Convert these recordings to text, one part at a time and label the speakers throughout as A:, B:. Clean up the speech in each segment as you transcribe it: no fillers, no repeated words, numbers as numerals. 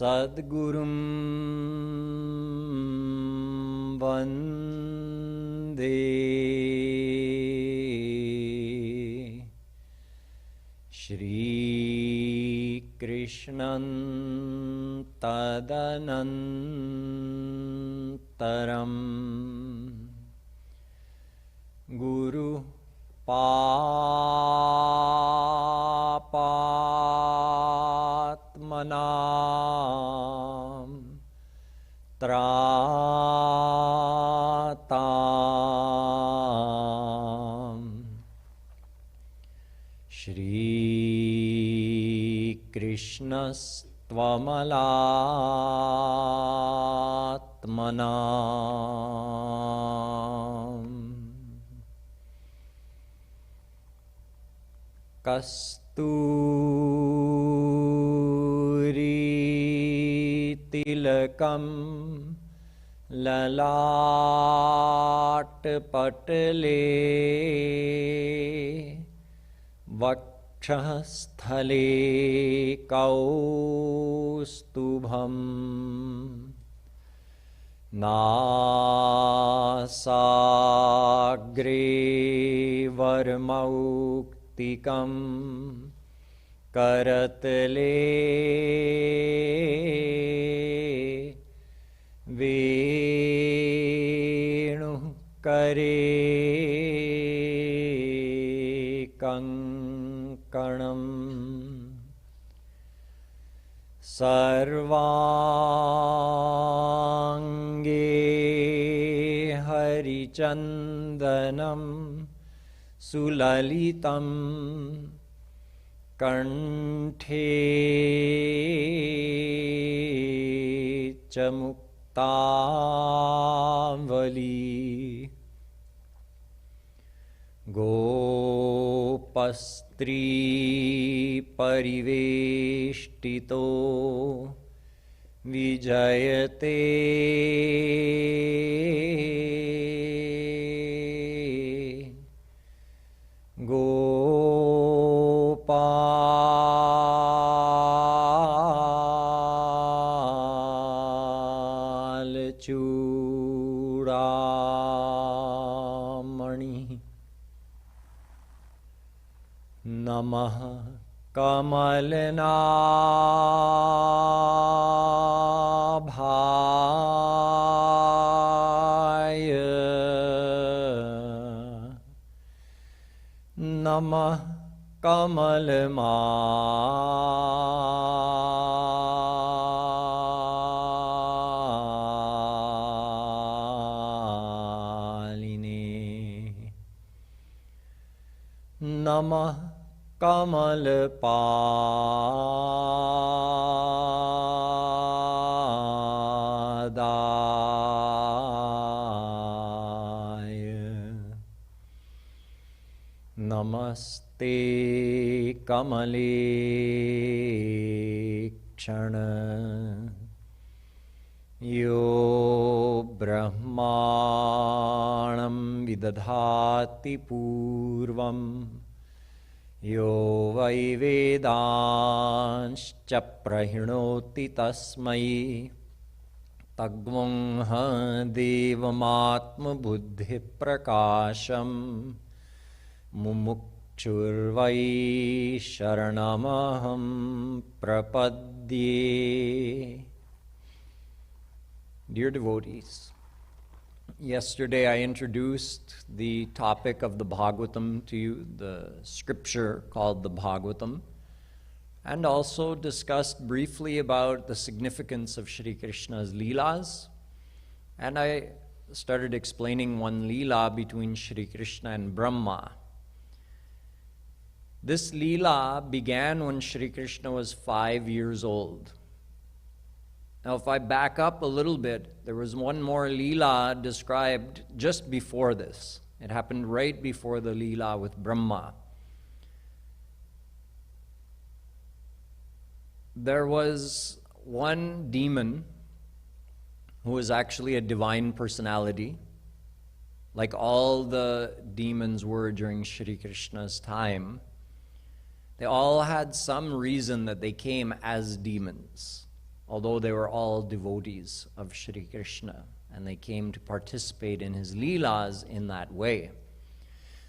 A: Sadgurum Vande Shri Krishnan Tadanantaram Guru Papatmanam Tratam Shri Krishnastvamalatmanam Kasturi Tilakam Lalat Patale Vakshasthale Kaustubham Nasagre Varmauktikam Karatale Venu Kare Kankanam Sarvange Harichandanam Sulalitam Kanthe Chamuktavali Gopastri Pariveštito Vijayate Gopal Chudamani Namaha Kamalnabhaya Namah Kamalmaline Namah Kamalpadaya Namaste Kamale Kshana Yo Brahmanam Vidadhati Purvam Yo Vai Vedanscha Prahinoti Tasmai Tagvangha Devamatma Buddhi Prakasham Mumukchurvai Sharanamaham Prapadye. Dear devotees, yesterday I introduced the topic of the Bhagvatam to you, the scripture called the Bhagvatam, and also discussed briefly about the significance of Shri Krishna's Leelas. And I started explaining one Leela between Shri Krishna and Brahma. This Leela began when Shri Krishna was 5 years old. Now, if I back up a little bit, there was one more Leela described just before this. It happened right before the Leela with Brahma. There was one demon who was actually a divine personality, like all the demons were during Shri Krishna's time. They all had some reason that they came as demons. although they were all devotees of Shri Krishna, and they came to participate in his Leelas in that way.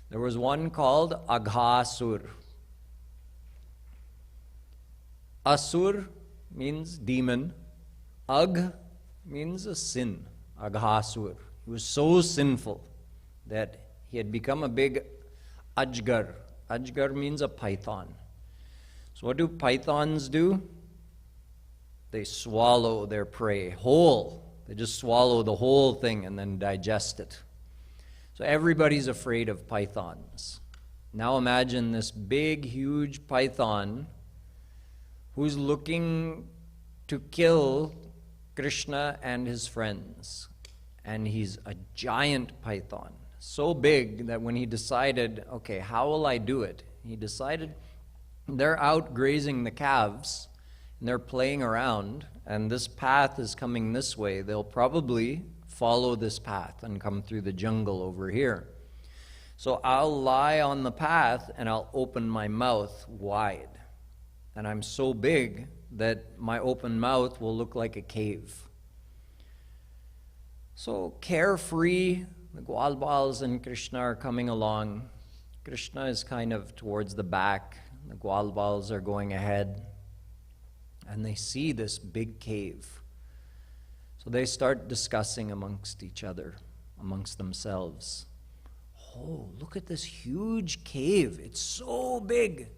A: There was one called Aghasur. Asur means demon. Agh means a sin. Aghasur. He was so sinful that he had become a big Ajgar. Ajgar means a python. So what do pythons do? They swallow their prey whole. They just swallow the whole thing and then digest it. So everybody's afraid of pythons. Now imagine this big, huge python who's looking to kill Krishna and his friends. And he's a giant python, so big that when he decided, okay, how will I do it? He decided they're out grazing the calves, and they're playing around, and this path is coming this way. They'll probably follow this path and come through the jungle over here. So I'll lie on the path, and I'll open my mouth wide. And I'm so big that my open mouth will look like a cave. So carefree, the Gwalbals and Krishna are coming along. Krishna is kind of towards the back. The Gwalbals are going ahead. And they see this big cave. So they start discussing amongst each other, amongst themselves. Oh, look at this huge cave. It's so big.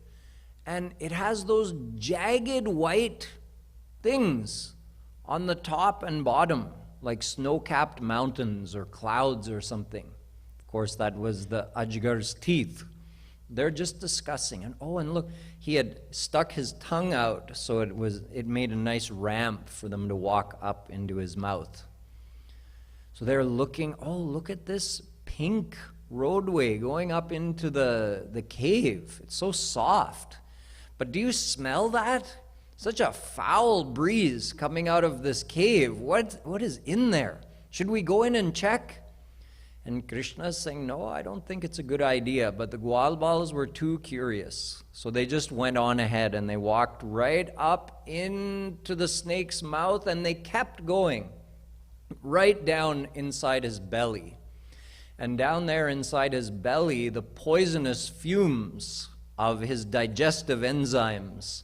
A: And it has those jagged white things on the top and bottom, like snow-capped mountains or clouds or something. Of course, that was the Ajgar's teeth. They're just discussing. And oh, and look, he had stuck his tongue out, so it made a nice ramp for them to walk up into his mouth. So they're looking, oh, look at this pink roadway going up into the cave. It's so soft. But do you smell that? Such a foul breeze coming out of this cave. What is in there? Should we go in and check? And Krishna is saying, no, I don't think it's a good idea. But the Gwalbals were too curious. So they just went on ahead and they walked right up into the snake's mouth and they kept going right down inside his belly. And down there inside his belly, the poisonous fumes of his digestive enzymes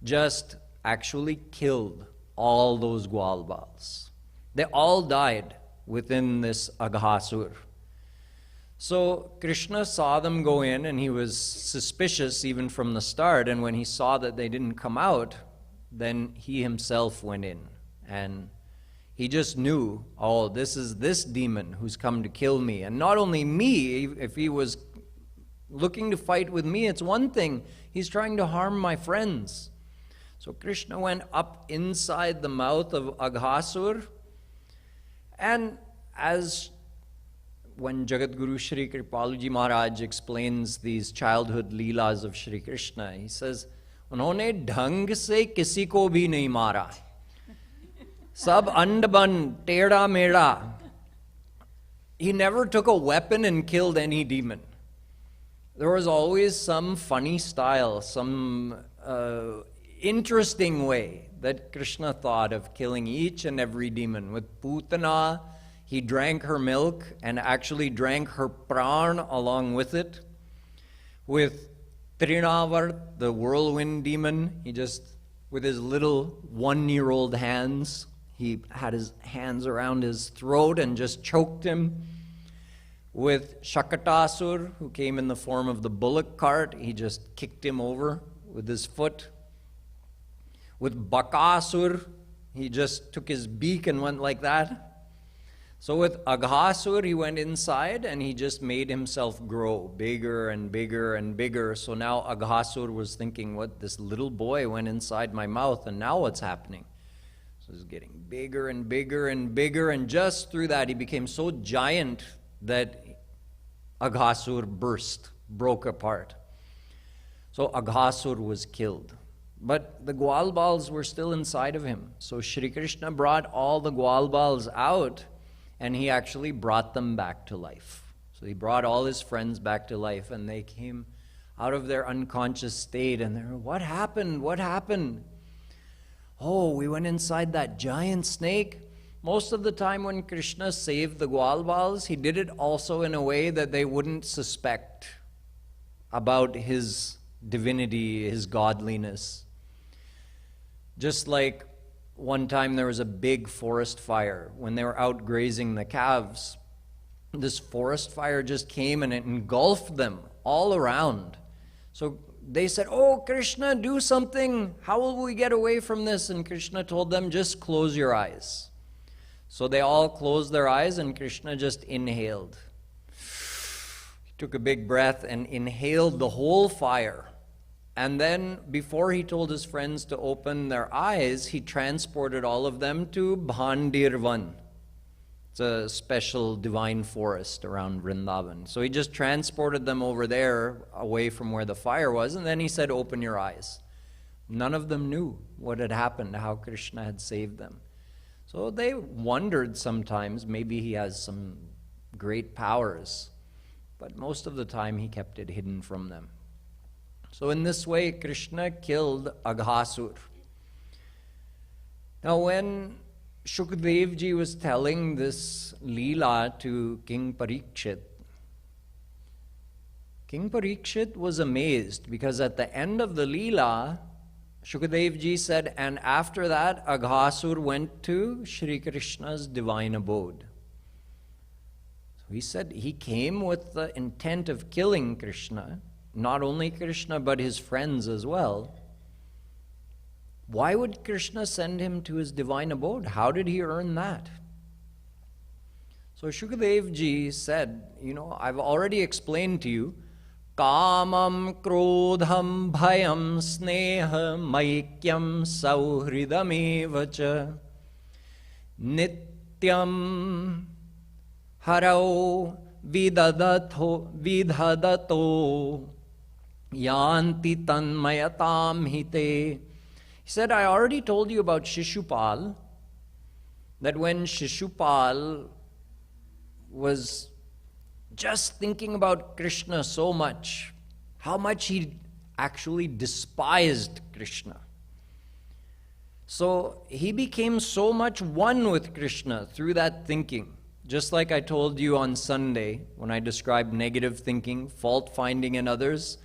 A: just actually killed all those Gwalbals. They all died within this Aghasur. So Krishna saw them go in, and he was suspicious even from the start, and when he saw that they didn't come out, then he himself went in. And he just knew, oh, this is this demon who's come to kill me. And not only me, if he was looking to fight with me, it's one thing. He's trying to harm my friends. So Krishna went up inside the mouth of Aghasur, and as when Jagadguru Shri Kripaluji Maharaj explains these childhood Leelas of Shri Krishna, he says, "Unhone dhang se kisi ko bhi nahi mara. Sab andban, teda meda." He never took a weapon and killed any demon. There was always some funny style, some interesting way that Krishna thought of killing each and every demon. With Putana, he drank her milk and actually drank her pran along with it. With Trinavar, the whirlwind demon, he just, with his little 1-year-old hands, he had his hands around his throat and just choked him. With Shakatasur, who came in the form of the bullock cart, he just kicked him over with his foot. With Bakasur, he just took his beak and went like that. So with Aghasur, he went inside and he just made himself grow bigger and bigger and bigger. So now Aghasur was thinking, what, this little boy went inside my mouth, and now what's happening? So he's getting bigger and bigger and bigger, and just through that he became so giant that Aghasur broke apart. So Aghasur was killed. But the Gwalbals were still inside of him. So Shri Krishna brought all the Gwalbals out, and he actually brought them back to life. So he brought all his friends back to life, and they came out of their unconscious state, and they're, what happened? What happened? Oh, we went inside that giant snake. Most of the time when Krishna saved the Gwalbals, he did it also in a way that they wouldn't suspect about his divinity, his godliness. Just like one time there was a big forest fire. When they were out grazing the calves, this forest fire just came and it engulfed them all around. So they said, "Oh, Krishna, do something. How will we get away from this?" And Krishna told them, "Just close your eyes." So they all closed their eyes and Krishna just inhaled. He took a big breath and inhaled the whole fire. And then, before he told his friends to open their eyes, he transported all of them to Bhandirvan. It's a special divine forest around Vrindavan. So he just transported them over there, away from where the fire was, and then he said, "Open your eyes." None of them knew what had happened, how Krishna had saved them. So they wondered sometimes, maybe he has some great powers, but most of the time he kept it hidden from them. So in this way, Krishna killed Aghasur. Now when Shukdev Ji was telling this Leela to King Parikshit was amazed, because at the end of the Leela, Shukdev Ji said, and after that, Aghasur went to Shri Krishna's divine abode. So he said he came with the intent of killing Krishna, not only Krishna, but his friends as well. Why would Krishna send him to his divine abode? How did he earn that? So Shukdev Ji said, I've already explained to you, Kamam krodham bhayam sneha maikyam sauhridamevacha nityam harau vidhadato yanti tanmayatam hite. He said, I already told you about Shishupal, that when Shishupal was just thinking about Krishna so much, how much he actually despised Krishna. So he became so much one with Krishna through that thinking. Just like I told you on Sunday, when I described negative thinking, fault finding in others,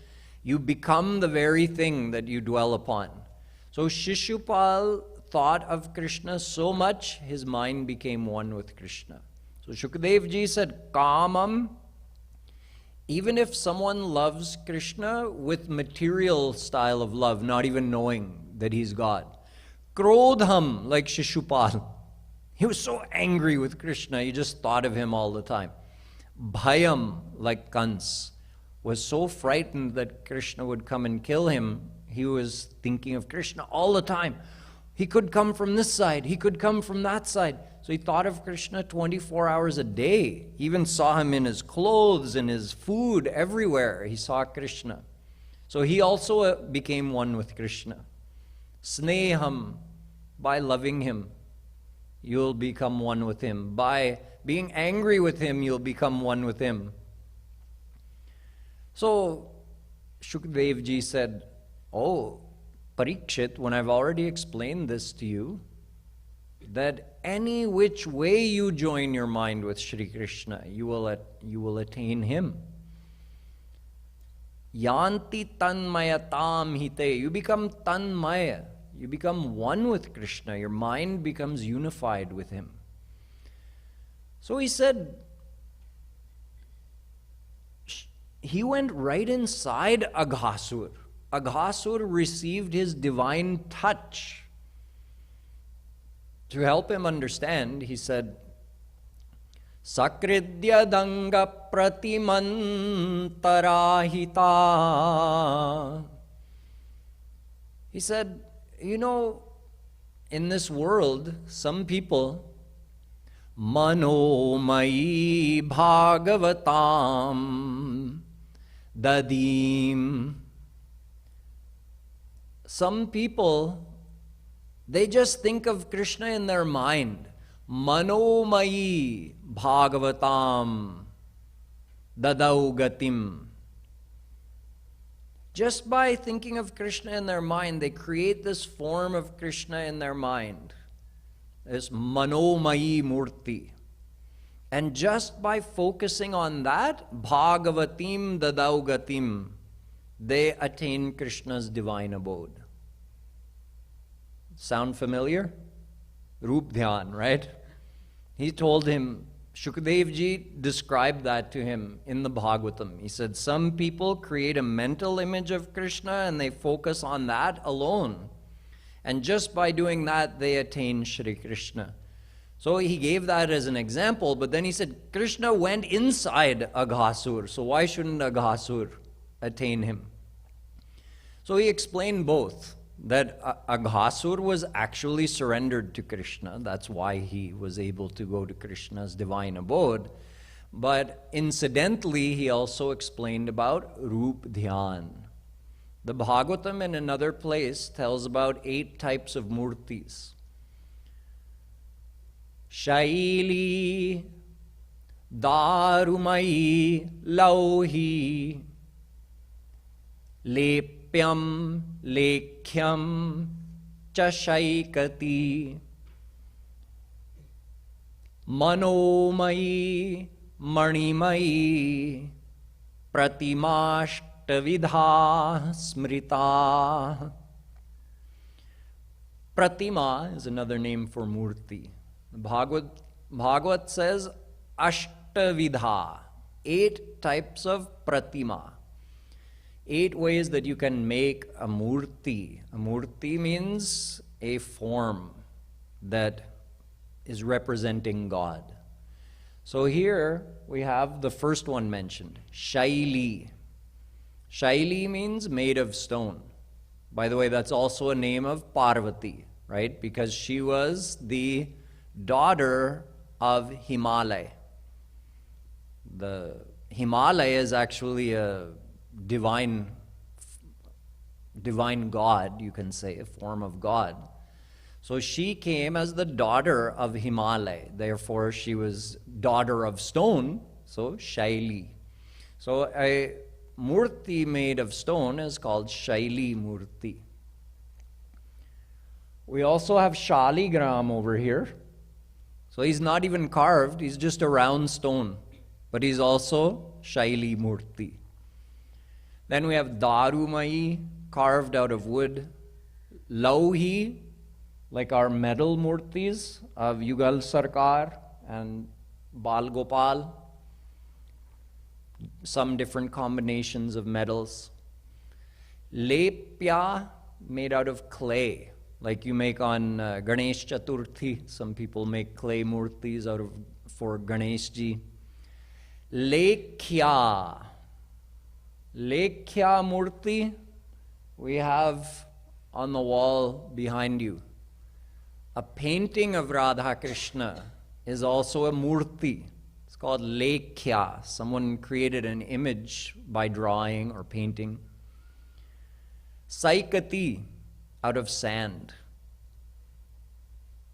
A: you become the very thing that you dwell upon. So Shishupal thought of Krishna so much, his mind became one with Krishna. So Shukdev Ji said, Kamam, even if someone loves Krishna with material style of love, not even knowing that he's God. Krodham, like Shishupal. He was so angry with Krishna, he just thought of him all the time. Bhayam, like Kans, was so frightened that Krishna would come and kill him, he was thinking of Krishna all the time. He could come from this side, he could come from that side. So he thought of Krishna 24 hours a day. He even saw him in his clothes, in his food, everywhere. He saw Krishna. So he also became one with Krishna. Sneham, by loving him, you'll become one with him. By being angry with him, you'll become one with him. So Shukdev Ji said, Oh, Parikshit, when I've already explained this to you, that any which way you join your mind with Shri Krishna, you will attain him. Yanti tanmayatam hite. You become tanmaya. You become one with Krishna. Your mind becomes unified with him. So he said, he went right inside Aghasur. Aghasur received his divine touch. To help him understand, he said, Sakridya danga pratimantarahita. He said, in this world, some people, Manomai Bhagavatam Dadim. Some people, they just think of Krishna in their mind. Manomai Bhagavatam Dadau Gatim. Just by thinking of Krishna in their mind, they create this form of Krishna in their mind, this Manomiyi Murti. And just by focusing on that, Bhagavatim Dadau Gatim, they attain Krishna's divine abode. Sound familiar? Rup Dhyan, right? He told him, Shukadev Ji described that to him in the Bhagavatam. He said, some people create a mental image of Krishna and they focus on that alone. And just by doing that, they attain Shri Krishna. So he gave that as an example, but then he said, Krishna went inside Aghasur, so why shouldn't Aghasur attain him? So he explained both, that Aghasur was actually surrendered to Krishna. That's why he was able to go to Krishna's divine abode. But incidentally, he also explained about Rup Dhyan. The Bhagavatam in another place tells about 8 types of murtis. Shaili, Darumayi, Lauhi, Lepyam, Lekhyam, Chashaikati, Manomayi, Manimayi, Pratimashtavidha, Smrita. Pratima is another name for murti. Bhagavat says Ashtavidha, 8 types of pratima. 8 ways that you can make a murti. A murti means a form that is representing God. So here we have the first one mentioned, Shaili. Shaili means made of stone. By the way, that's also a name of Parvati, right? Because she was the daughter of Himalaya. The Himalaya is actually a divine god, you can say, a form of God. So she came as the daughter of Himalaya. Therefore, she was daughter of stone, so Shaili. So a murti made of stone is called Shaili Murti. We also have Shaligram over here. So he's not even carved, he's just a round stone. But he's also Shaili Murti. Then we have Darumayi, carved out of wood. Lauhi, like our metal murtis of Yugal Sarkar and Bal Gopal. Some different combinations of metals. Lepya, made out of clay. Like you make on Ganesh Chaturthi. Some people make clay murtis for Ganesh Ji. Lekhya. Lekhya murti we have on the wall behind you. A painting of Radha Krishna is also a murti. It's called Lekhya. Someone created an image by drawing or painting. Saikati, out of sand.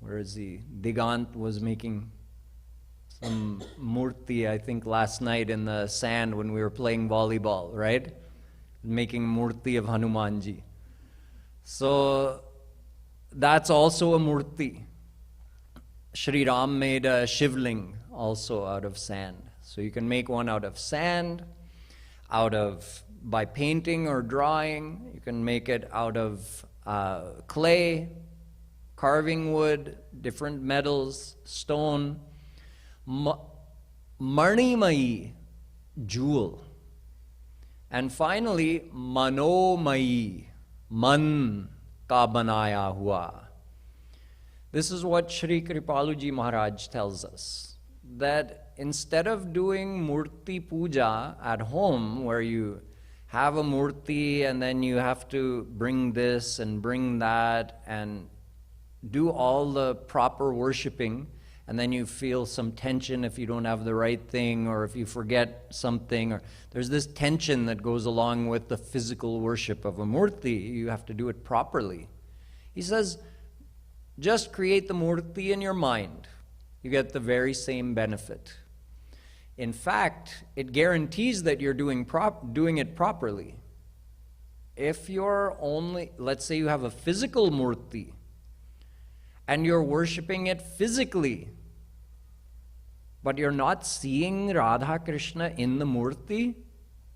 A: Where is he? Digant was making some murti, I think, last night in the sand when we were playing volleyball, right? Making murti of Hanumanji. So that's also a murti. Shri Ram made a shivling also out of sand. So you can make one out of sand, by painting or drawing. You can make it out of clay, carving wood, different metals, stone. Manimayi, jewel. And finally, Manomayi, man ka banaya hua. This is what Shri Kripaluji Maharaj tells us, that instead of doing murti puja at home, where you have a murti and then you have to bring this and bring that and do all the proper worshipping, and then you feel some tension if you don't have the right thing or if you forget something, or there's this tension that goes along with the physical worship of a murti. You have to do it properly. He says, just create the murti in your mind. You get the very same benefit. In fact, it guarantees that you're doing it properly. if you're only, let's say you have a physical murti, and you're worshipping it physically, but you're not seeing Radha Krishna in the murti,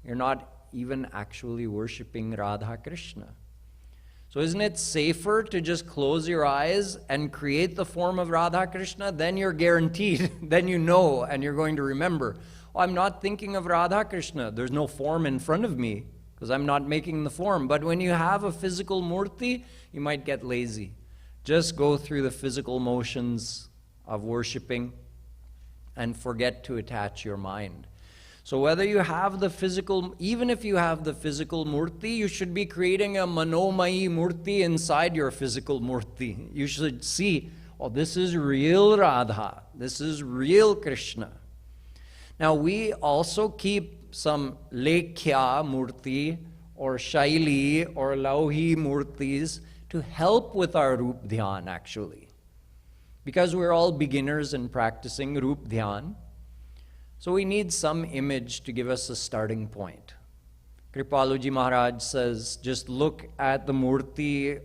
A: you're not even actually worshipping Radha Krishna. So isn't it safer to just close your eyes and create the form of Radha Krishna? Then you're guaranteed, then you know, and you're going to remember, oh, I'm not thinking of Radha Krishna. There's no form in front of me because I'm not making the form. But when you have a physical murti, you might get lazy. Just go through the physical motions of worshipping and forget to attach your mind. So whether you have the physical, even if you have the physical murti, you should be creating a manomai murti inside your physical murti. You should see, oh, this is real Radha. This is real Krishna. Now we also keep some lekhya murti or shaili or lauhi murtis to help with our Rup Dhyan actually. Because we're all beginners in practicing Rup Dhyan, so we need some image to give us a starting point. Kripaluji Maharaj says, just look at the murti,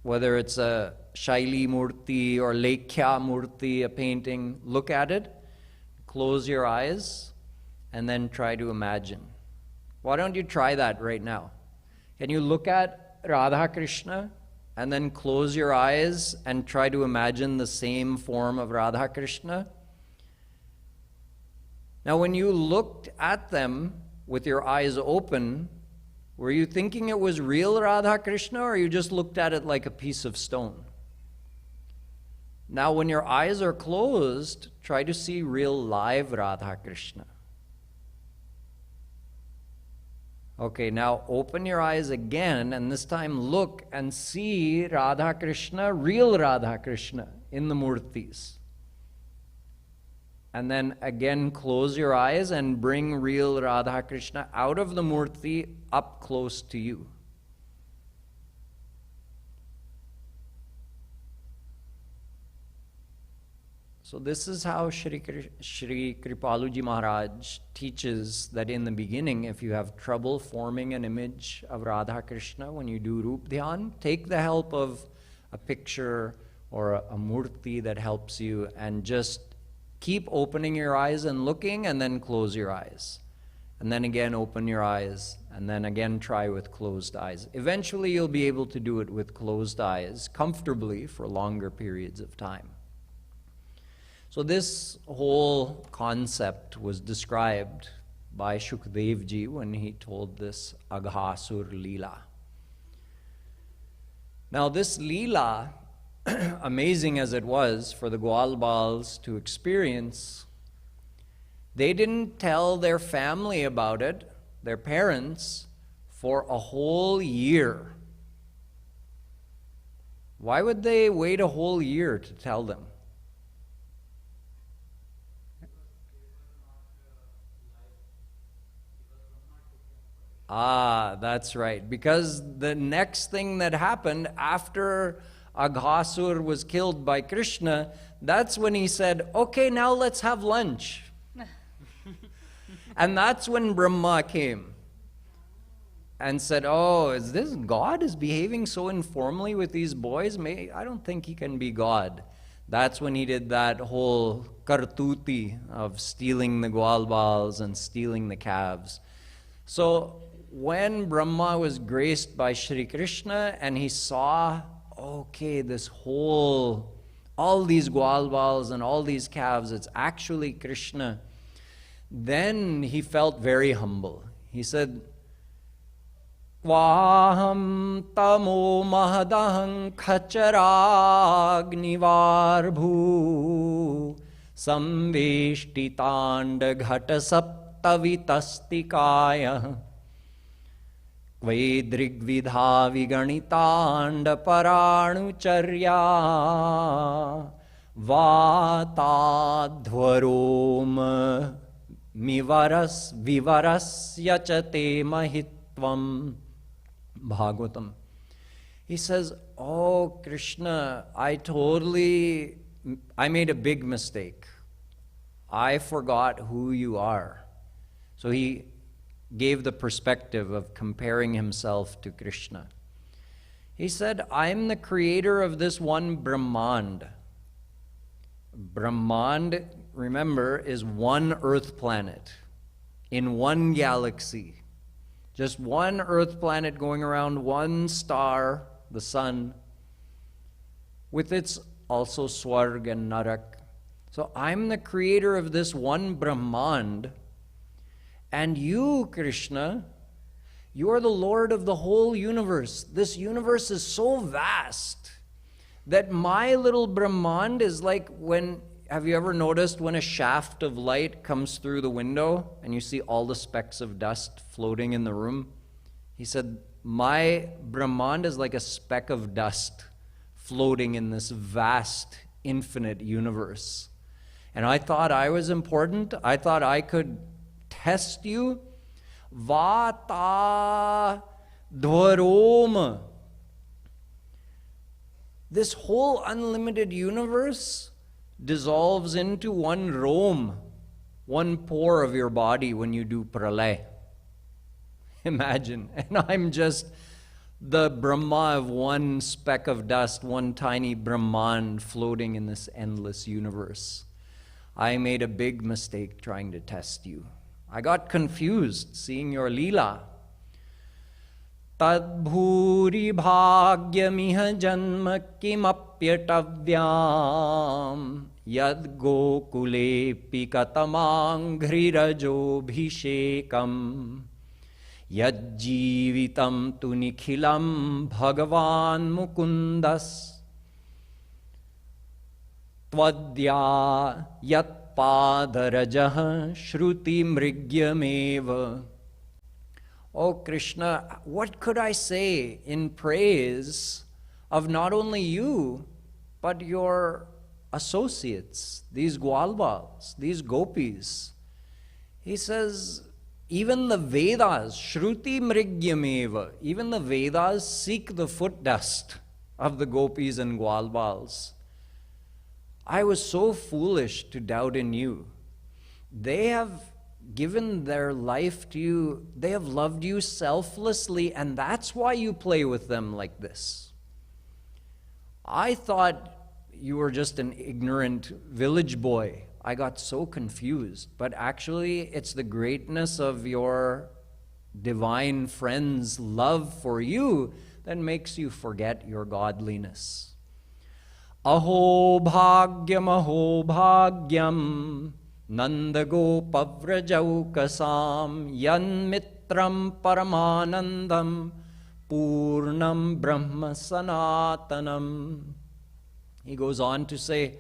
A: whether it's a shaili murti or lekhya murti, a painting, look at it, close your eyes, and then try to imagine. Why don't you try that right now? Can you look at Radha Krishna and then close your eyes and try to imagine the same form of Radha Krishna? Now, when you looked at them with your eyes open, were you thinking it was real Radha Krishna, or you just looked at it like a piece of stone? Now, when your eyes are closed, try to see real live Radha Krishna. Okay, now open your eyes again, and this time look and see Radha Krishna, real Radha Krishna, in the murtis. And then again close your eyes and bring real Radha Krishna out of the murti up close to you. So this is how Shri Kripaluji Maharaj teaches that in the beginning, if you have trouble forming an image of Radha Krishna when you do Rup Dhyan, take the help of a picture or a murti that helps you, and just keep opening your eyes and looking, and then close your eyes. And then again open your eyes, and then again try with closed eyes. Eventually you'll be able to do it with closed eyes comfortably for longer periods of time. So this whole concept was described by Shukdev Ji when he told this Aghasur Leela. Now this Leela, amazing as it was for the Gwalbals to experience, they didn't tell their family about it, their parents, for a whole year. Why would they wait a whole year to tell them? Ah, that's right. Because the next thing that happened after Aghasur was killed by Krishna, that's when he said, okay, now let's have lunch. And that's when Brahma came and said, oh, is this God is behaving so informally with these boys? I don't think he can be God. That's when he did that whole kartuti of stealing the Gwalbals and stealing the calves. So when Brahma was graced by Shri Krishna and he saw, okay, all these Gwalbals and all these calves, it's actually Krishna, then he felt very humble. He said, Vaham tamo mahadaham khacharagnivarbhu samveshtitanda ghata saptavitastikaya Vaidrigvidha viganitanda paranucharya vatadhvarom vivarasya chate mahitvam. Bhagvatam. He says, oh Krishna, I made a big mistake. I forgot who you are. So he gave the perspective of comparing himself to Krishna. He said, I'm the creator of this one Brahmand. Brahmand, remember, is one earth planet in one galaxy. Just one earth planet going around one star, the sun, with its also Swarg and Narak. So I'm the creator of this one Brahmand, and you, Krishna, you are the Lord of the whole universe. This universe is so vast that my little Brahmand is like when, have you ever noticed when a shaft of light comes through the window and you see all the specks of dust floating in the room? He said, my Brahmand is like a speck of dust floating in this vast, infinite universe. And I thought I was important. I thought I could test you. Vata Dvarom. This whole unlimited universe dissolves into one rome, one pore of your body when you do pralay. Imagine. And I'm just the Brahma of one speck of dust, one tiny Brahman floating in this endless universe. I made a big mistake trying to test you. I got confused seeing your Leela. Tad bhuri bhagyamiha janma kimapyatavyam yad gokule pikatamanghrirajo bhishekam yad jivitam tu nikhilam bhagavan mukundas twadya yat padarajah shruti mrigyameva. Oh Krishna, what could I say in praise of not only you, but your associates, these Gwalbals, these gopis? He says, even the Vedas, Shruti Mrigyameva, even the Vedas seek the foot dust of the gopis and Gwalbals. I was so foolish to doubt in you. They have given their life to you. They have loved you selflessly, and that's why you play with them like this. I thought you were just an ignorant village boy. I got so confused. But actually, it's the greatness of your divine friends' love for you that makes you forget your godliness. Aho bhagyam Nandago pavrajaukasam yan mitram paramanandam purnam brahma sanatanam. He goes on to say,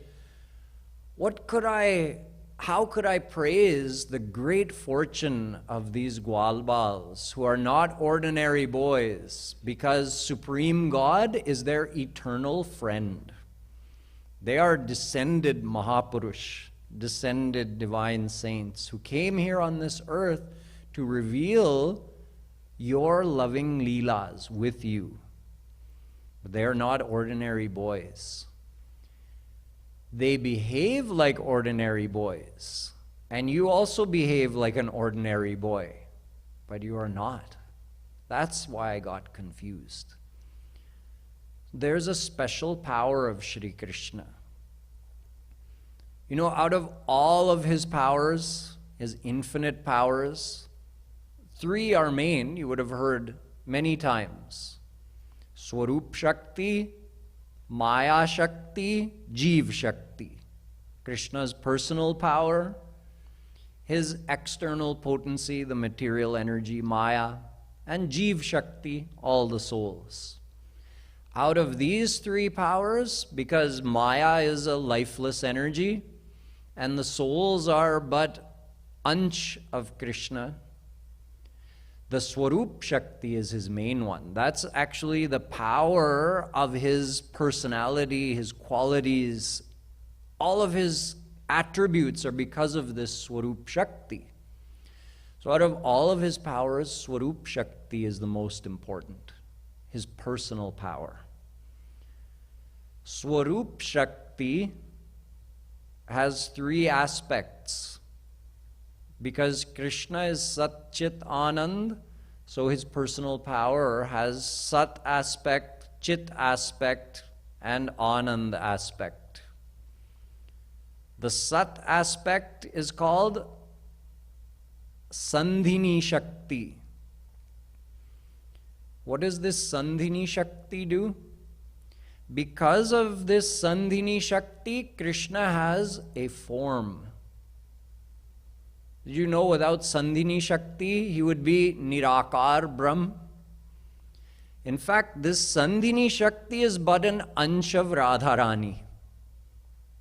A: how could I praise the great fortune of these Gwalbals who are not ordinary boys, because Supreme God is their eternal friend. They are descended Mahapurush, descended divine saints who came here on this earth to reveal your loving Leelas with you. But they are not ordinary boys. They behave like ordinary boys, and you also behave like an ordinary boy, but you are not. That's why I got confused. There's a special power of Shri Krishna. You know, out of all of his powers, his infinite powers, 3 are main, you would have heard many times. Swarup Shakti, Maya Shakti, Jeev Shakti. Krishna's personal power, his external potency, the material energy, Maya, and Jeev Shakti, all the souls. Out of these 3 powers, because Maya is a lifeless energy, and the souls are but ansh of Krishna, the Swarup Shakti is his main one. That's actually the power of his personality, his qualities. All of his attributes are because of this Swarup Shakti. So out of all of his powers, Swarup Shakti is the most important, his personal power. Swarup Shakti has 3 aspects. Because Krishna is Sat Chit Anand, so his personal power has Sat aspect, Chit aspect, and Anand aspect. The Sat aspect is called Sandhini Shakti. What does this Sandhini Shakti do? Because of this Sandhini Shakti, Krishna has a form. Did you know without Sandhini Shakti, he would be Nirakar Brahm? In fact, this Sandhini Shakti is but an ansh of Radharani.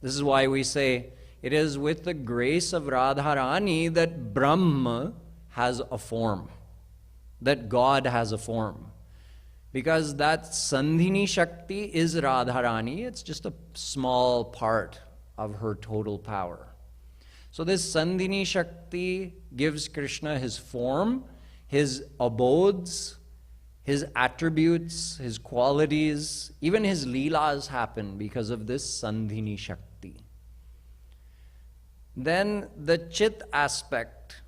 A: This is why we say it is with the grace of Radharani that Brahma has a form, that God has a form. Because that Sandhini Shakti is Radharani, it's just a small part of her total power. So this Sandhini Shakti gives Krishna his form, his abodes, his attributes, his qualities, even his Leelas happen because of this Sandhini Shakti. Then the Chit aspect,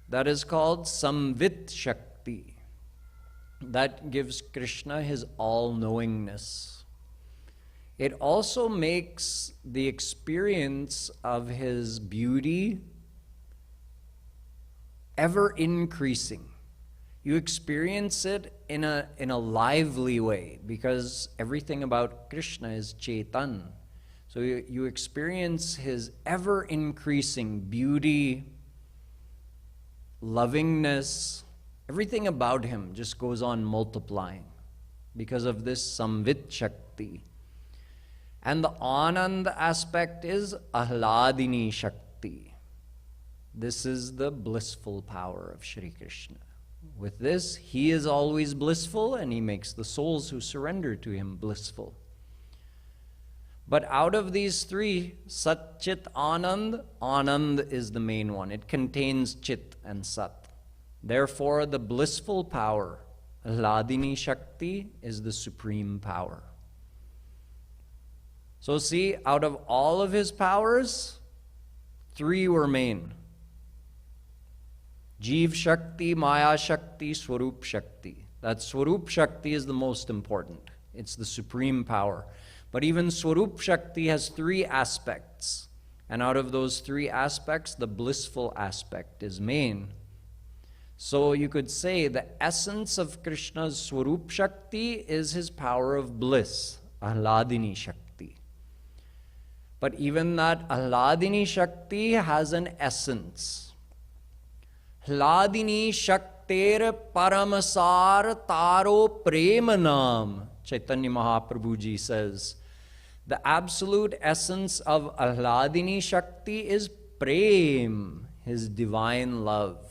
A: that is called Samvit Shakti. That gives Krishna his all-knowingness. It also makes the experience of his beauty ever increasing. You experience it in a lively way because everything about Krishna is Chetan. So you experience his ever increasing beauty, lovingness. Everything about him just goes on multiplying because of this Samvit Shakti. And the Anand aspect is Ahladini Shakti. This is the blissful power of Shri Krishna. With this, he is always blissful and he makes the souls who surrender to him blissful. But out of these three, Sat Chit Anand, Anand is the main one. It contains Chit and Sat. Therefore, the blissful power, Ahladini Shakti, is the supreme power. So see, out of all of his powers, three were main. Jeev Shakti, Maya Shakti, Swarup Shakti. That Swarup Shakti is the most important. It's the supreme power. But even Swarup Shakti has three aspects. And out of those three aspects, the blissful aspect is main. So you could say the essence of Krishna's Swarup Shakti is his power of bliss, Ahladini Shakti. But even that Ahladini Shakti has an essence. Ahladini Shakter Paramasar Taro Premanam, Chaitanya Mahaprabhu Ji says. The absolute essence of Ahladini Shakti is Prem, his divine love.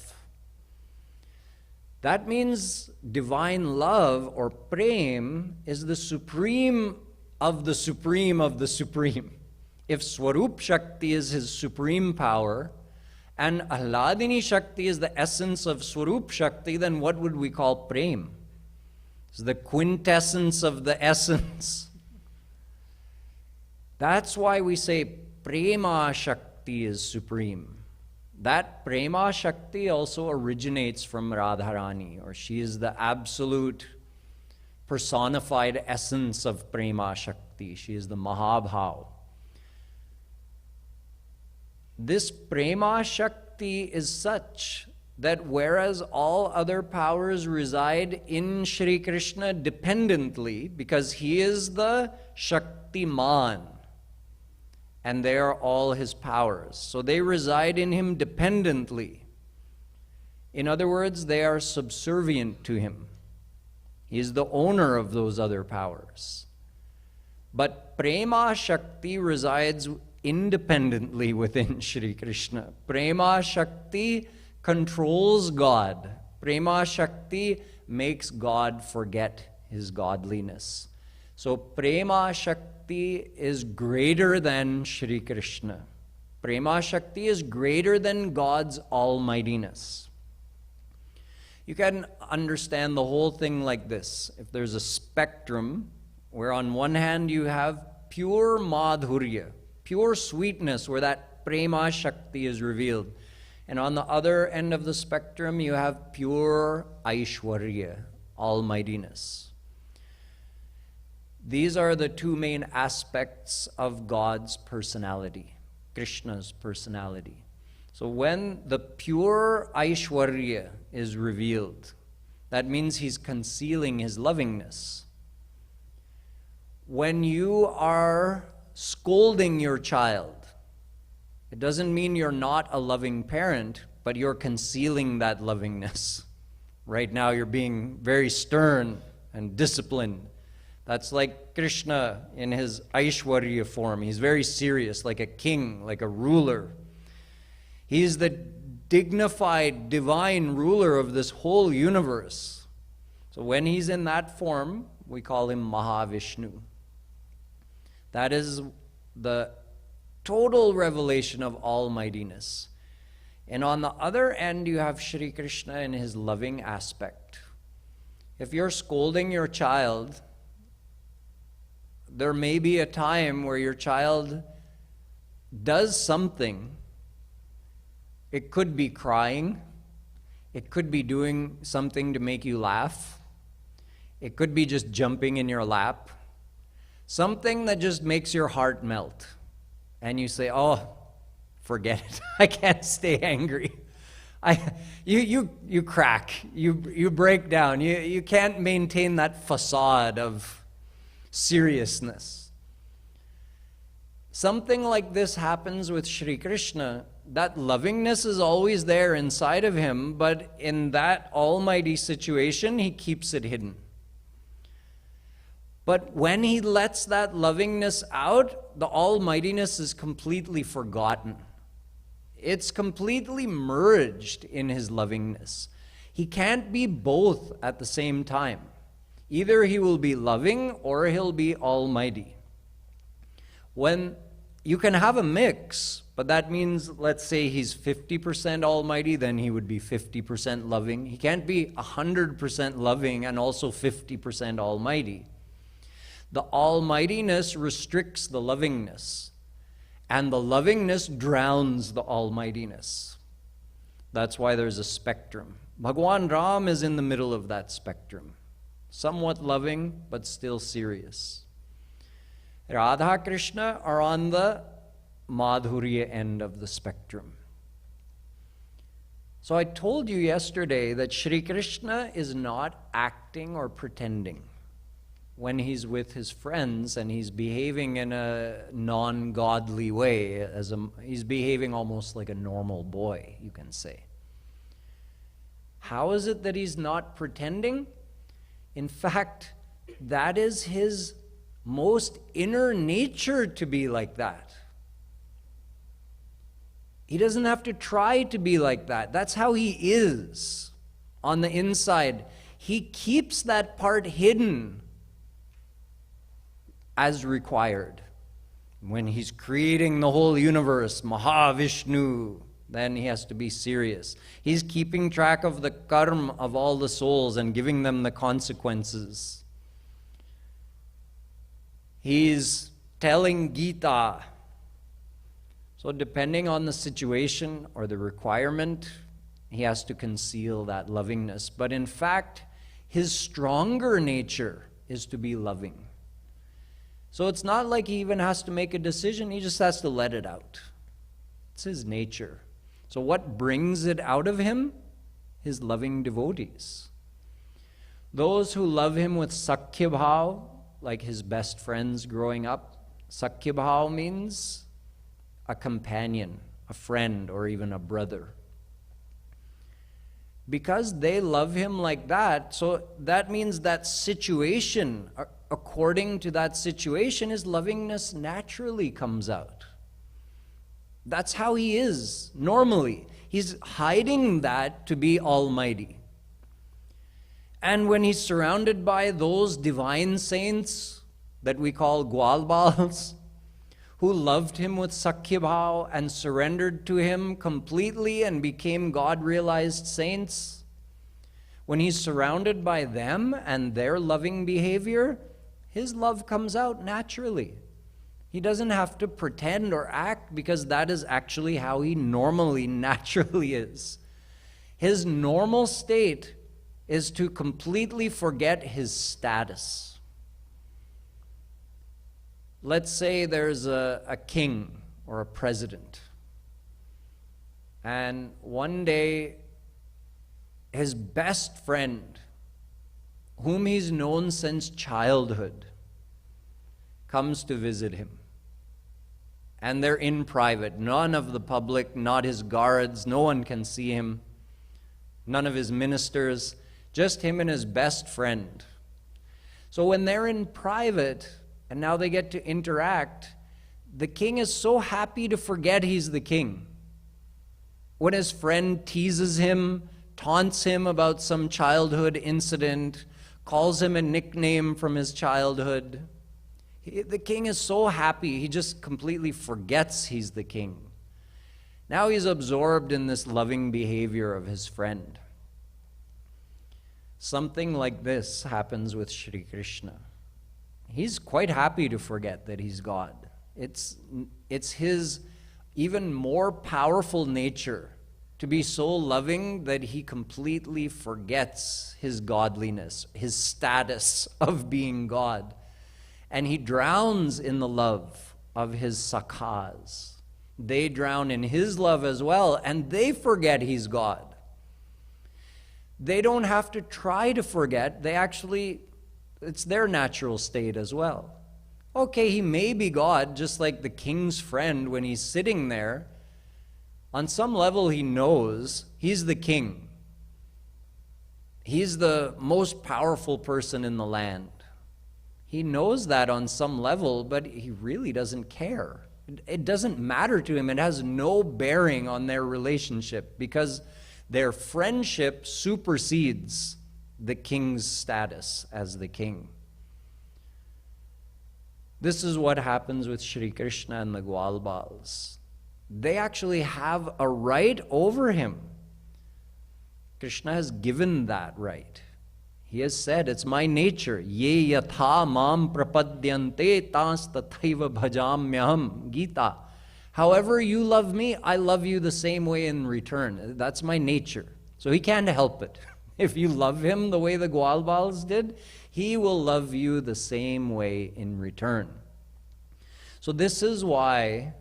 A: That means divine love or Prem is the supreme of the supreme of the supreme. If Swarup Shakti is his supreme power and Ahladini Shakti is the essence of Swarup Shakti, then what would we call Prem? It's the quintessence of the essence. That's why we say Prema Shakti is supreme. That Prema Shakti also originates from Radharani, or she is the absolute personified essence of Prema Shakti. She is the Mahabhav. This Prema Shakti is such that whereas all other powers reside in Shri Krishna dependently, because he is the Shaktiman, and they are all his powers. So they reside in him dependently. In other words, they are subservient to him. He is the owner of those other powers. But Prema Shakti resides independently within Shri Krishna. Prema Shakti controls God. Prema Shakti makes God forget his godliness. So Prema Shakti is greater than Shri Krishna. Prema Shakti is greater than God's almightiness. You can understand the whole thing like this. If there's a spectrum where on one hand you have pure madhurya, pure sweetness where that Prema Shakti is revealed. And on the other end of the spectrum, you have pure Aishwarya, almightiness. These are the two main aspects of God's personality, Krishna's personality. So when the pure Aishwarya is revealed, that means he's concealing his lovingness. When you are scolding your child, it doesn't mean you're not a loving parent, but you're concealing that lovingness. Right now you're being very stern and disciplined. That's like Krishna in his Aishwarya form. He's very serious, like a king, like a ruler. He's the dignified divine ruler of this whole universe. So when he's in that form, we call him Mahavishnu. That is the total revelation of almightiness. And on the other end, you have Shri Krishna in his loving aspect. If you're scolding your child, there may be a time where your child does something. It could be crying. It could be doing something to make you laugh. It could be just jumping in your lap. Something that just makes your heart melt. And you say, oh, forget it. I can't stay angry. You crack. You break down. You can't maintain that facade of seriousness. Something like this happens with Shri Krishna. That lovingness is always there inside of him, but in that almighty situation, he keeps it hidden. But when he lets that lovingness out, the almightiness is completely forgotten. It's completely merged in his lovingness. He can't be both at the same time. Either he will be loving or he'll be almighty. When you can have a mix, but that means, let's say he's 50% almighty, then he would be 50% loving. He can't be 100% loving and also 50% almighty. The almightiness restricts the lovingness, and the lovingness drowns the almightiness. That's why there's a spectrum. Bhagwan Ram is in the middle of that spectrum, somewhat loving, but still serious. Radha Krishna are on the Madhurya end of the spectrum. So I told you yesterday that Shri Krishna is not acting or pretending when he's with his friends and he's behaving in a non-godly way. He's behaving almost like a normal boy, you can say. How is it that he's not pretending? In fact, that is his most inner nature to be like that. He doesn't have to try to be like that. That's how he is on the inside. He keeps that part hidden as required. When he's creating the whole universe, Mahavishnu, then he has to be serious. He's keeping track of the karma of all the souls and giving them the consequences. He's telling Gita. So depending on the situation or the requirement, he has to conceal that lovingness. But in fact, his stronger nature is to be loving. So it's not like he even has to make a decision, he just has to let it out. It's his nature. So what brings it out of him? His loving devotees. Those who love him with Sakhya Bhav, like his best friends growing up. Sakhya Bhav means a companion, a friend, or even a brother. Because they love him like that, so that means that situation, according to that situation, his lovingness naturally comes out. That's how he is, normally. He's hiding that to be almighty. And when he's surrounded by those divine saints that we call Gwalbals, who loved him with Sakhya Bhav and surrendered to him completely and became God-realized saints, when he's surrounded by them and their loving behavior, his love comes out naturally. He doesn't have to pretend or act, because that is actually how he normally, naturally is. His normal state is to completely forget his status. Let's say there's a king or a president, and one day his best friend, whom he's known since childhood, comes to visit him. And they're in private. None of the public, not his guards, no one can see him. None of his ministers, just him and his best friend. So when they're in private, and now they get to interact, the king is so happy to forget he's the king. When his friend teases him, taunts him about some childhood incident, calls him a nickname from his childhood, the king is so happy, he just completely forgets he's the king. Now he's absorbed in this loving behavior of his friend. Something like this happens with Shri Krishna. He's quite happy to forget that he's God. It's his even more powerful nature to be so loving that he completely forgets his godliness, his status of being God. And he drowns in the love of his sakhas. They drown in his love as well, and they forget he's God. They don't have to try to forget. It's their natural state as well. Okay, he may be God, just like the king's friend when he's sitting there. On some level, he knows he's the king. He's the most powerful person in the land. He knows that on some level, but he really doesn't care. It doesn't matter to him. It has no bearing on their relationship, because their friendship supersedes the king's status as the king. This is what happens with Shri Krishna and the Gwalbals. They actually have a right over him. Krishna has given that right. He has said, it's my nature. Ye yatha mam prapadyante tas tathaiva bhajamyaham. Gita. However you love me, I love you the same way in return. That's my nature. So he can't help it. If you love him the way the Gwalbals did, he will love you the same way in return. So this is why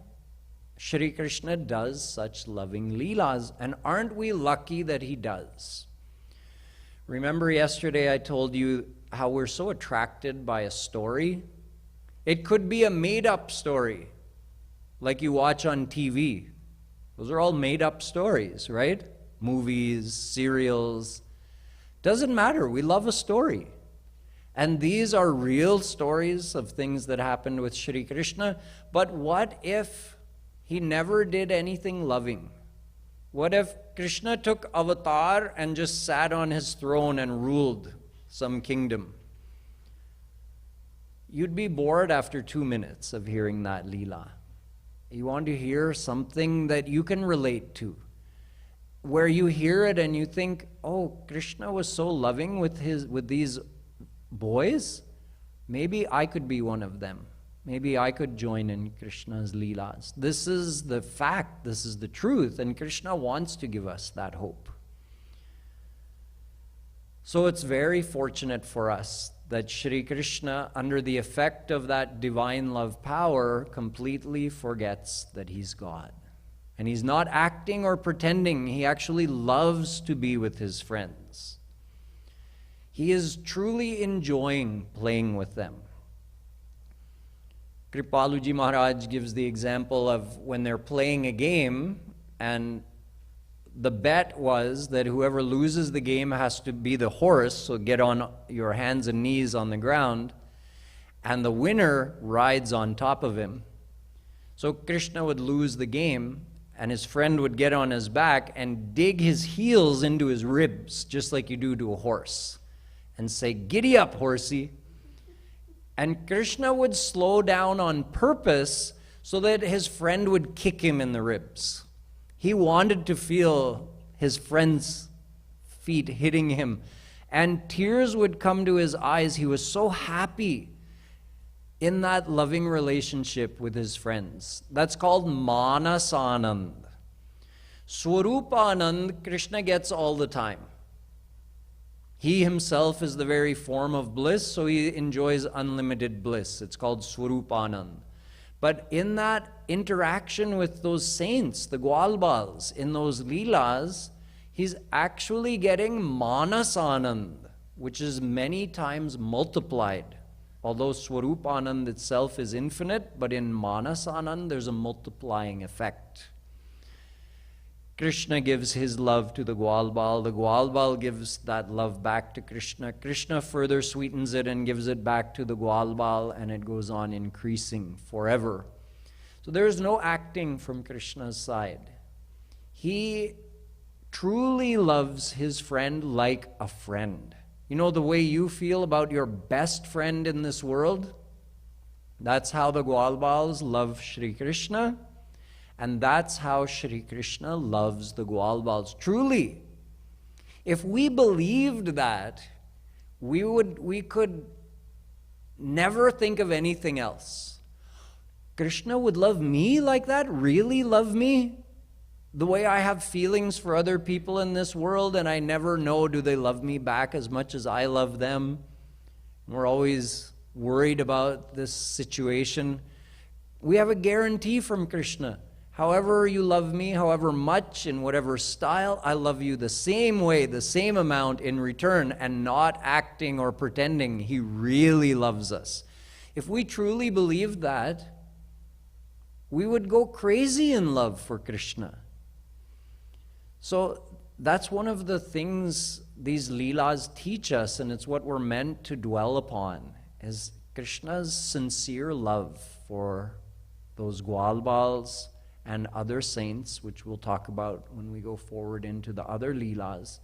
A: Shri Krishna does such loving Leelas. And aren't we lucky that he does? Remember yesterday I told you how we're so attracted by a story? It could be a made-up story, like you watch on TV. Those are all made-up stories, right? Movies, serials. Doesn't matter. We love a story. And these are real stories of things that happened with Shri Krishna. But what if he never did anything loving? What if Krishna took avatar and just sat on his throne and ruled some kingdom? You'd be bored after 2 minutes of hearing that Leela. You want to hear something that you can relate to, where you hear it and you think, oh, Krishna was so loving with these boys. Maybe I could be one of them. Maybe I could join in Krishna's Leelas. This is the fact, this is the truth, and Krishna wants to give us that hope. So it's very fortunate for us that Shri Krishna, under the effect of that divine love power, completely forgets that he's God. And he's not acting or pretending. He actually loves to be with his friends. He is truly enjoying playing with them. Kripaluji Maharaj gives the example of when they're playing a game, and the bet was that whoever loses the game has to be the horse, so get on your hands and knees on the ground, and the winner rides on top of him. So Krishna would lose the game, and his friend would get on his back and dig his heels into his ribs, just like you do to a horse, and say, "Giddy up, horsey." And Krishna would slow down on purpose so that his friend would kick him in the ribs. He wanted to feel his friend's feet hitting him, and tears would come to his eyes. He was so happy. in that loving relationship with his friends. That's called Manasanand. Swarupanand, Krishna gets all the time. He himself is the very form of bliss, so he enjoys unlimited bliss. It's called Swarupanand. But in that interaction with those saints, the Gwalbals, in those Leelas, he's actually getting Manasanand, which is many times multiplied. Although Swarupanand itself is infinite, but in Manasanand there's a multiplying effect. Krishna gives his love to the Gwalbal gives that love back to Krishna. Krishna further sweetens it and gives it back to the Gwalbal, and it goes on increasing forever. So there is no acting from Krishna's side. He truly loves his friend like a friend. You know the way you feel about your best friend in this world? That's how the Gwalbals love Shri Krishna. And that's how Shri Krishna loves the Gwalbals. Truly, if we believed that, we could never think of anything else. Krishna would love me like that? Really love me? The way I have feelings for other people in this world, and I never know, do they love me back as much as I love them? We're always worried about this situation. We have a guarantee from Krishna. However you love me, however much, in whatever style, I love you the same way, the same amount in return, and not acting or pretending. He really loves us. If we truly believed that, we would go crazy in love for Krishna. So that's one of the things these Leelas teach us, and it's what we're meant to dwell upon, is Krishna's sincere love for those Gwalbals and other saints, which we'll talk about when we go forward into the other Leelas.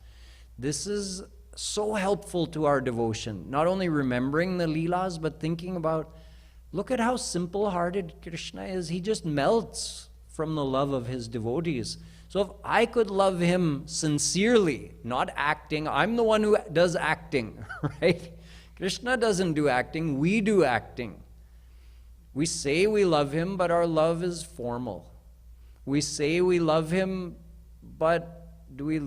A: This is so helpful to our devotion, not only remembering the Leelas, but thinking about, look at how simple-hearted Krishna is. He just melts from the love of his devotees. So if I could love him sincerely, not acting, I'm the one who does acting, right? Krishna doesn't do acting, we do acting. We say we love him, but our love is formal. We say we love him, but do we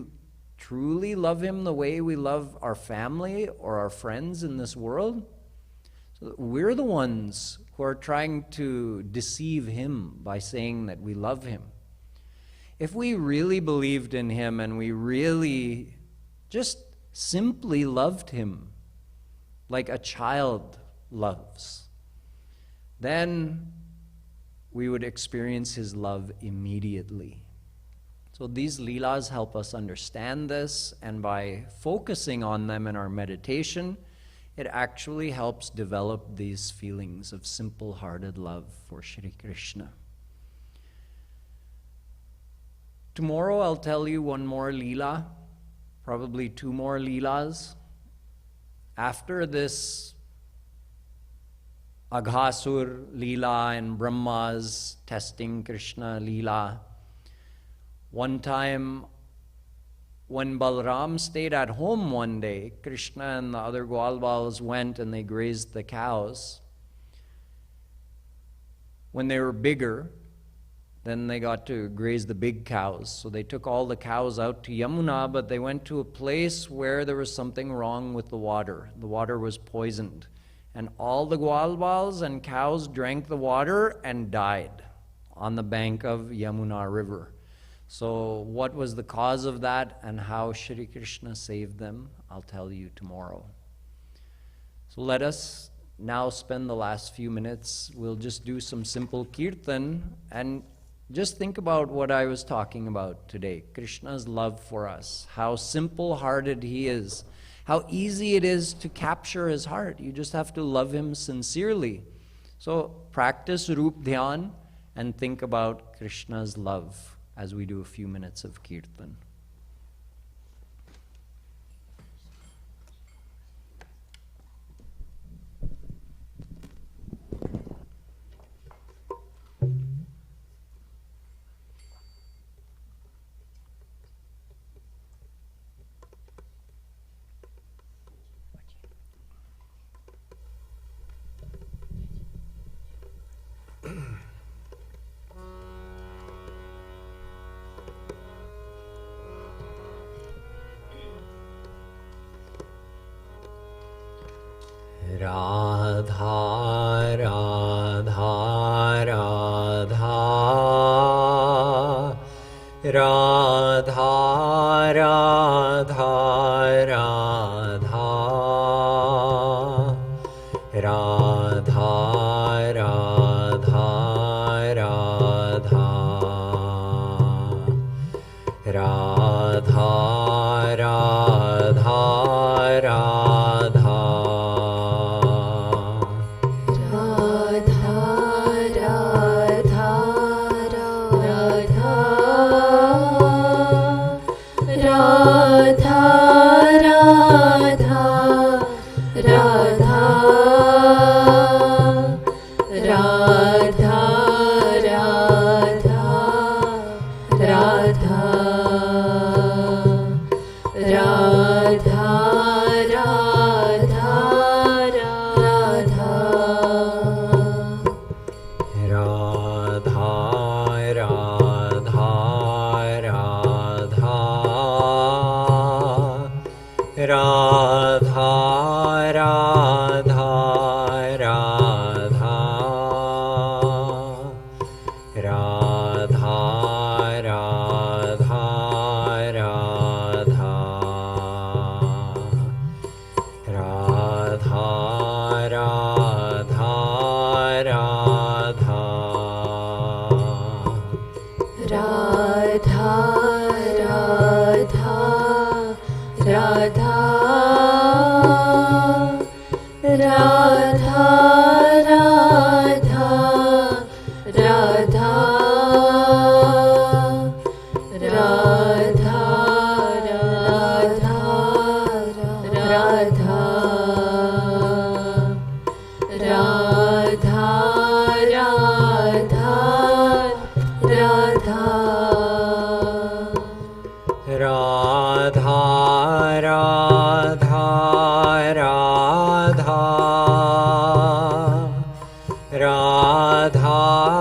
A: truly love him the way we love our family or our friends in this world? So we're the ones who are trying to deceive him by saying that we love him. If we really believed in him and we really just simply loved him like a child loves, then we would experience his love immediately. So these Leelas help us understand this, and by focusing on them in our meditation, it actually helps develop these feelings of simple-hearted love for Shri Krishna. Tomorrow I'll tell you one more Leela, probably two more Leelas. After this Aghasur Leela and Brahma's testing Krishna Leela, one time when Balram stayed at home one day, Krishna and the other Gwalbals went and they grazed the cows. When they were bigger, then they got to graze the big cows. So they took all the cows out to Yamuna, but they went to a place where there was something wrong with the water. The water was poisoned. And all the Gwalbals and cows drank the water and died on the bank of Yamuna River. So what was the cause of that and how Shri Krishna saved them, I'll tell you tomorrow. So let us now spend the last few minutes. We'll just do some simple kirtan and just think about what I was talking about today. Krishna's love for us, how simple-hearted he is, how easy it is to capture his heart. You just have to love him sincerely. So practice Rup Dhyan and think about Krishna's love as we do a few minutes of kirtan. Radha Radha Radha Radha Radha Radha Radha Radha Radha Radha Radha Radha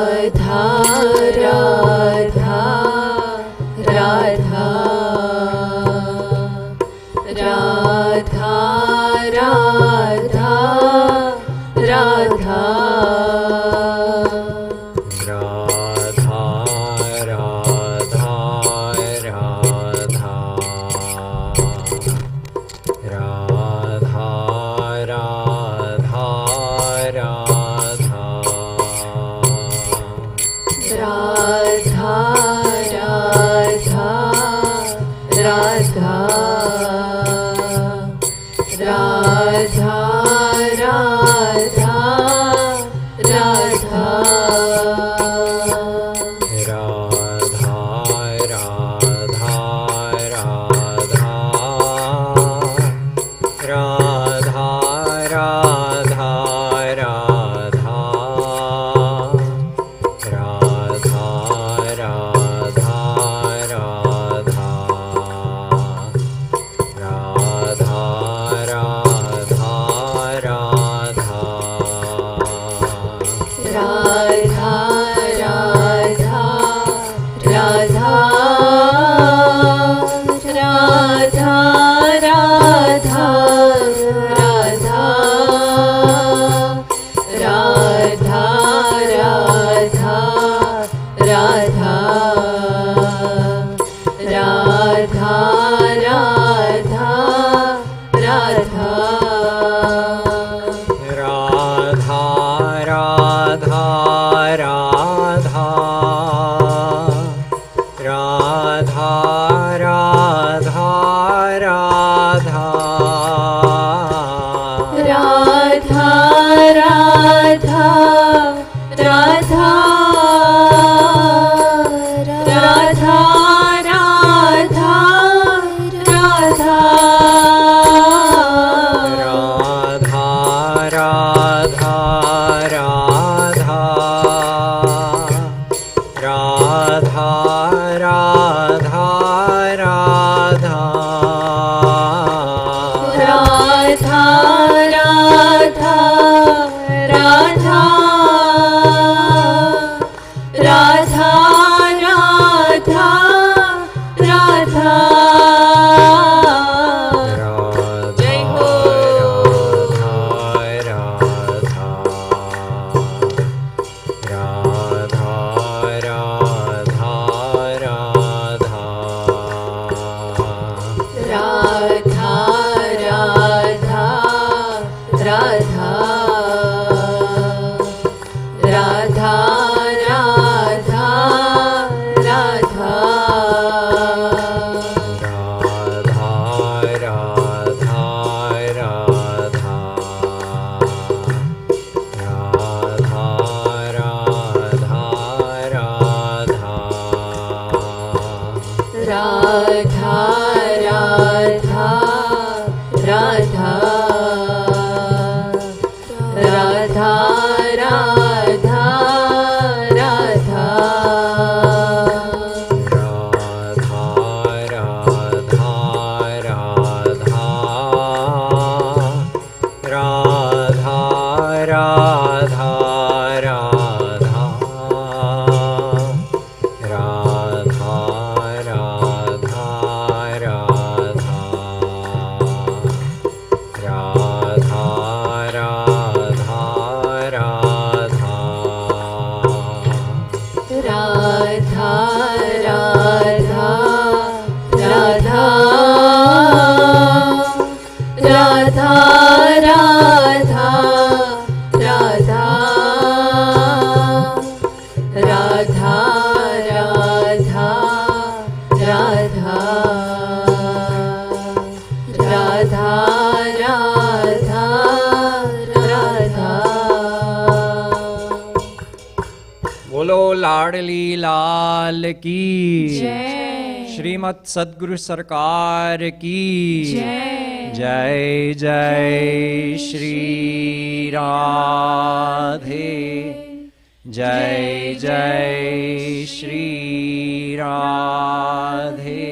B: Radha Radha
A: लाडली लाल की
B: जय।
A: श्रीमद् सद्गुरु सरकार की
B: जय।
A: जय जय श्री राधे जय जय श्री राधे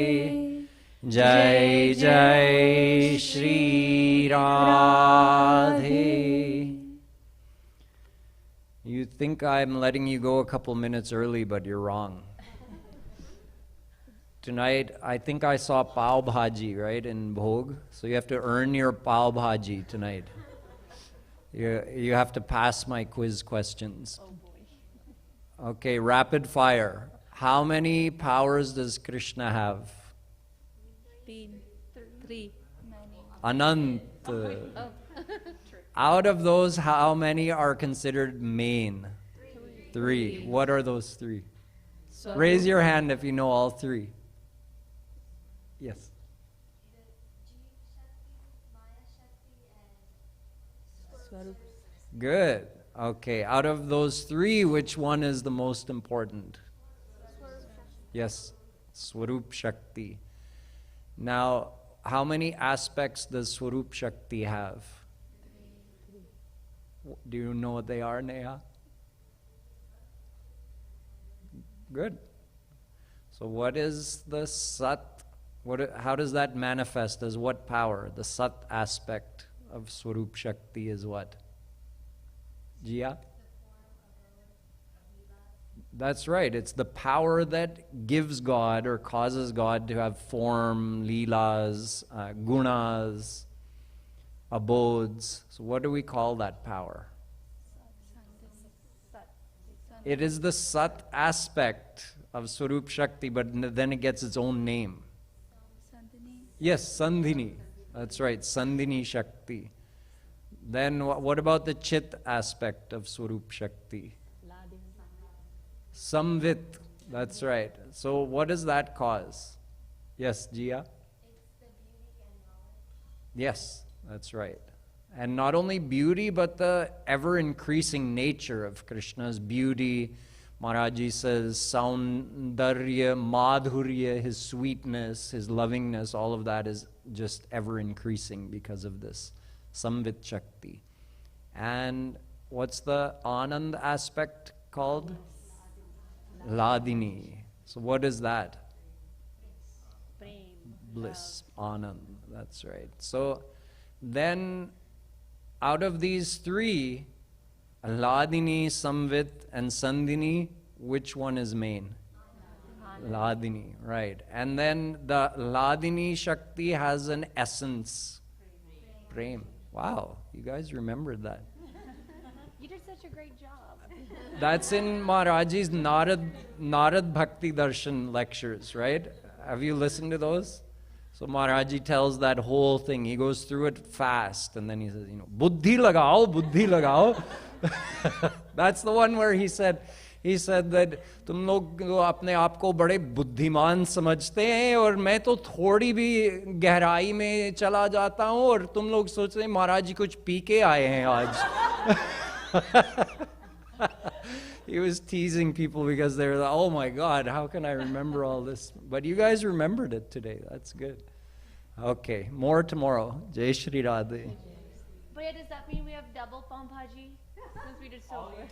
A: जय जय Shri Radhe. You think I'm letting you go a couple minutes early, but you're wrong. Tonight, I think I saw pav bhaji, right, in Bhog. So you have to earn your pav bhaji tonight. You have to pass my quiz questions.
B: Oh boy.
A: Okay, rapid fire. How many powers does Krishna have?
B: Three.
A: Anant. Out of those, how many are considered main? Three. What are those three? Raise your hand if you know all three. Yes. Good. Okay. Out of those three, which one is the most important? Yes. Swarup Shakti. Now, how many aspects does Swarup Shakti have? Do you know what they are, Neha? Good. So what is the Sat? How does that manifest as what power? The Sat aspect of Swarup Shakti is what? Jia? That's right. It's the power that gives God or causes God to have form, Leelas, gunas, abodes. So what do we call that power? It is the Sat aspect of Swarup Shakti, but then it gets its own name. Yes, Sandhini. That's right, Sandhini Shakti. Then what about the Chit aspect of Swarup Shakti? Samvit. That's right. So what does that cause? Yes, Jia? Yes. That's right. And not only beauty, but the ever-increasing nature of Krishna's beauty. Maharaji says Saundarya, Madhurya, his sweetness, his lovingness, all of that is just ever-increasing because of this Samvit Shakti. And what's the Anand aspect called? Ladini. So what is that?
C: Prem.
A: Bliss, Anand. That's right. So then, out of these three, Ladini, Samvit, and Sandhini, which one is main? Ladini, right. And then the Ladini Shakti has an essence. Prem. Wow, you guys remembered that.
C: You did such a great job.
A: That's in Maharaji's Narad Bhakti Darshan lectures, right? Have you listened to those? So Maharaji tells that whole thing. He goes through it fast, and then he says, Buddhi lagao, Buddhi lagao. That's the one where he said that तुम लोग अपने आप को बड़े बुद्धिमान समझते हैं और मैं तो थोड़ी भी गहराई में चला जाता हूँ और तुम लोग सोचते हैं महाराज जी कुछ पी के आए हैं आज. He was teasing people because they were like, oh my God, how can I remember all this? But you guys remembered it today. That's good. Okay, more tomorrow. Jai Shri Radhe.
C: But yeah, does that mean we have double pav bhaji? Since we did so good.